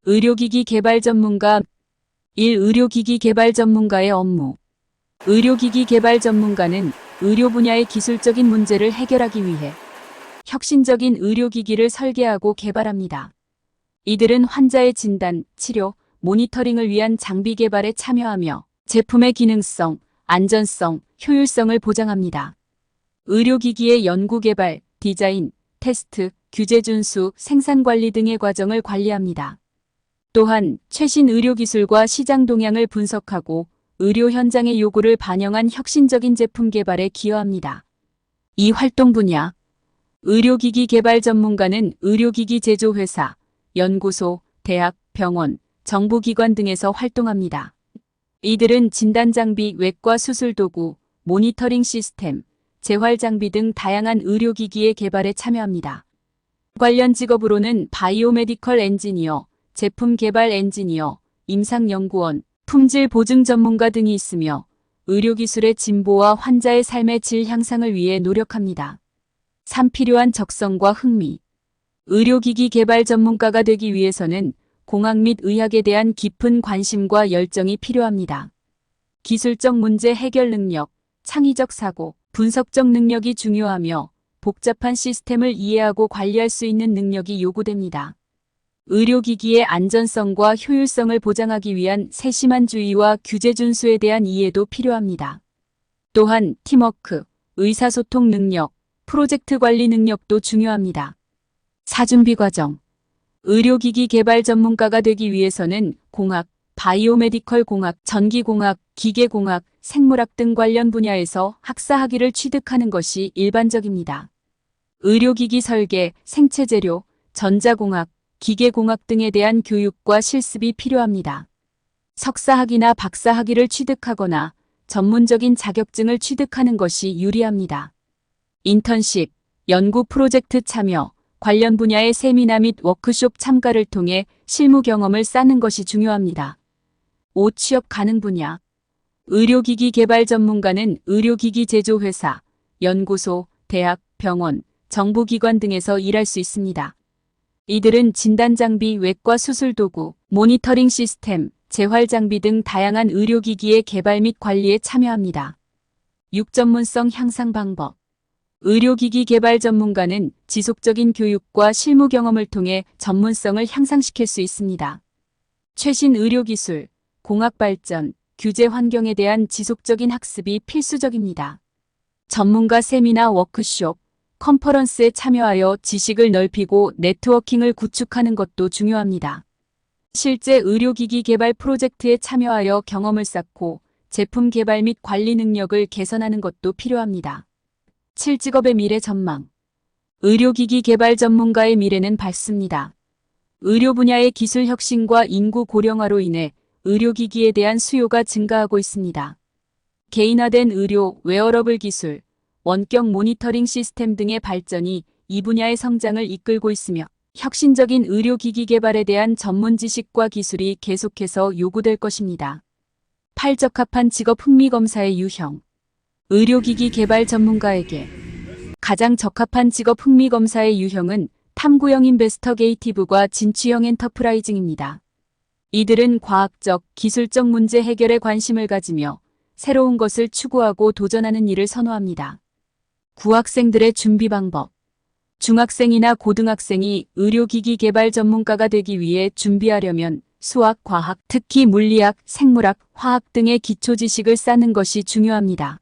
의료기기 개발 전문가 1. 의료기기 개발 전문가의 업무. 의료기기 개발 전문가는 의료 분야의 기술적인 문제를 해결하기 위해 혁신적인 의료기기를 설계하고 개발합니다. 이들은 환자의 진단, 치료, 모니터링을 위한 장비 개발에 참여하며 제품의 기능성, 안전성, 효율성을 보장합니다. 의료기기의 연구 개발, 디자인, 테스트, 규제 준수, 생산 관리 등의 과정을 관리합니다. 또한 최신 의료기술과 시장 동향을 분석하고 의료 현장의 요구를 반영한 혁신적인 제품 개발에 기여합니다. 이 활동 분야. 의료기기 개발 전문가는 의료기기 제조회사, 연구소, 대학, 병원, 정부기관 등에서 활동합니다. 이들은 진단장비, 외과 수술도구, 모니터링 시스템, 재활장비 등 다양한 의료기기의 개발에 참여합니다. 관련 직업으로는 바이오메디컬 엔지니어, 제품 개발 엔지니어, 임상연구원, 품질 보증 전문가 등이 있으며 의료기술의 진보와 환자의 삶의 질 향상을 위해 노력합니다. 3. 필요한 적성과 흥미. 의료기기 개발 전문가가 되기 위해서는 공학 및 의학에 대한 깊은 관심과 열정이 필요합니다. 기술적 문제 해결 능력, 창의적 사고, 분석적 능력이 중요하며 복잡한 시스템을 이해하고 관리할 수 있는 능력이 요구됩니다. 의료기기의 안전성과 효율성을 보장하기 위한 세심한 주의와 규제 준수에 대한 이해도 필요합니다. 또한 팀워크, 의사소통 능력, 프로젝트 관리 능력도 중요합니다. 사준비 과정. 의료기기 개발 전문가가 되기 위해서는 공학, 바이오메디컬 공학, 전기공학, 기계공학, 생물학 등 관련 분야에서 학사 학위를 취득하는 것이 일반적입니다. 의료기기 설계, 생체재료, 전자공학, 기계공학 등에 대한 교육과 실습이 필요합니다. 석사학위나 박사학위를 취득하거나 전문적인 자격증을 취득하는 것이 유리합니다. 인턴십, 연구 프로젝트 참여, 관련 분야의 세미나 및 워크숍 참가를 통해 실무 경험을 쌓는 것이 중요합니다. 5. 취업 가능 분야. 의료기기 개발 전문가는 의료기기 제조회사, 연구소, 대학, 병원, 정부기관 등에서 일할 수 있습니다. 이들은 진단장비, 외과 수술도구, 모니터링 시스템, 재활장비 등 다양한 의료기기의 개발 및 관리에 참여합니다. 6. 전문성 향상 방법. 의료기기 개발 전문가는 지속적인 교육과 실무 경험을 통해 전문성을 향상시킬 수 있습니다. 최신 의료기술, 공학 발전, 규제 환경에 대한 지속적인 학습이 필수적입니다. 전문가 세미나 워크숍, 컨퍼런스에 참여하여 지식을 넓히고 네트워킹을 구축하는 것도 중요합니다. 실제 의료기기 개발 프로젝트에 참여하여 경험을 쌓고 제품 개발 및 관리 능력을 개선하는 것도 필요합니다. 7. 직업의 미래 전망. 의료기기 개발 전문가의 미래는 밝습니다. 의료 분야의 기술 혁신과 인구 고령화로 인해 의료기기에 대한 수요가 증가하고 있습니다. 개인화된 의료, 웨어러블 기술, 원격 모니터링 시스템 등의 발전이 이 분야의 성장을 이끌고 있으며 혁신적인 의료기기 개발에 대한 전문 지식과 기술이 계속해서 요구될 것입니다. 8. 적합한 직업 흥미 검사의 유형. 의료기기 개발 전문가에게 가장 적합한 직업 흥미 검사의 유형은 탐구형 인베스터게이티브과 진취형 엔터프라이징입니다. 이들은 과학적, 기술적 문제 해결에 관심을 가지며 새로운 것을 추구하고 도전하는 일을 선호합니다. 구학생들의 준비 방법. 중학생이나 고등학생이 의료기기 개발 전문가가 되기 위해 준비하려면 수학, 과학, 특히 물리학, 생물학, 화학 등의 기초 지식을 쌓는 것이 중요합니다.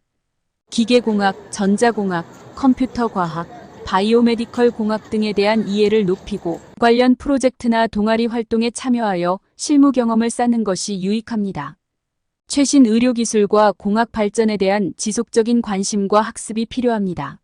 기계공학, 전자공학, 컴퓨터 과학, 바이오메디컬 공학 등에 대한 이해를 높이고 관련 프로젝트나 동아리 활동에 참여하여 실무 경험을 쌓는 것이 유익합니다. 최신 의료기술과 공학 발전에 대한 지속적인 관심과 학습이 필요합니다.